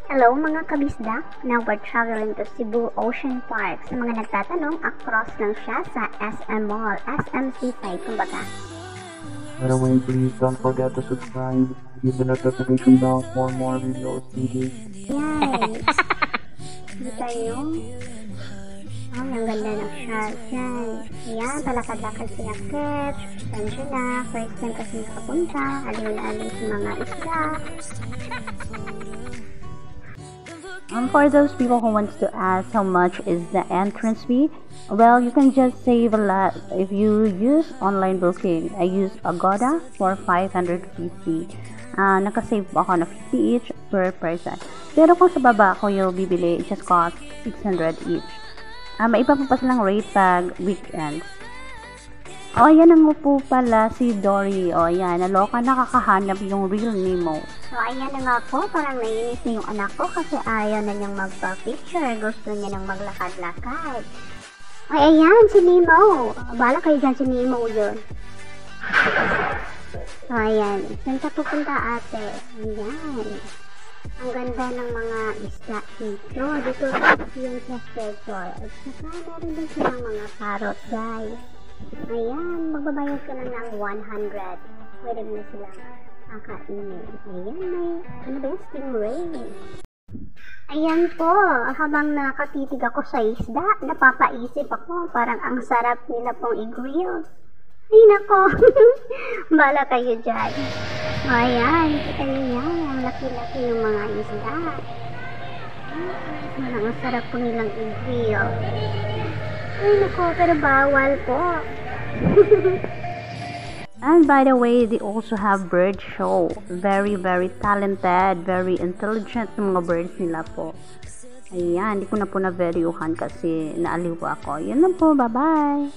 Hello mga kabisda! Now we're traveling to Cebu Ocean Park. Sa mga nagtatanong, across lang siya sa SM Mall, SM Seaside kumbaga. By the way, please don't forget to subscribe, hit the notification bell for more videos. Thank you. Yan! Kita nyo? Ay, ang ganda ng shark yan. Ayan, palakad-lakad si Akit. Sensya na, first time kasi nakapunta. Aliw na aliw sa mga isla. For those people who wants to ask how much is the entrance fee, well, you can just save a lot if you use online booking. I use Agoda for 550. Nakasave ako na 50 each per person. Pero kung sa baba ko yung bibili, it just cost 600 each. May iba pa silang rate pag weekends. Ayan na nga po pala si Dory. Ayan, naloka nakakahanap yung real Nemo. So, ayan na nga po, parang nainis na yung anak ko kasi ayaw na niyang magpa-picture. Gusto niya nang maglakad-lakad. Ay, ayan, si Nemo. Bala kayo dyan, si Nemo yun. So, ayan. Saan ka pupunta, ate? Ayan. Ang ganda ng mga isla dito. Dito yung sa sector. At saka meron din silang mga parrot, guys. Ayan, magbabayad ka lang ng 100. Pwede mo na silang kakainin. Ayan, may, ano ba yung stingray? Ayan po, habang nakatitig ako sa isda, napapaisip ako, parang ang sarap nila pong i-grill. Ay nako, bala kayo dyan. Ayan, kita nyo yan, ang laki-laki ng mga isda. Parang ang sarap po nilang i-grill. Ay nako, pero bawal po. And by the way, they also have bird show. Very, very talented, very intelligent ng mga birds nila po. Ayan, hindi ko na po na-videohan kasi naaliw ako. Yun lang po, bye-bye!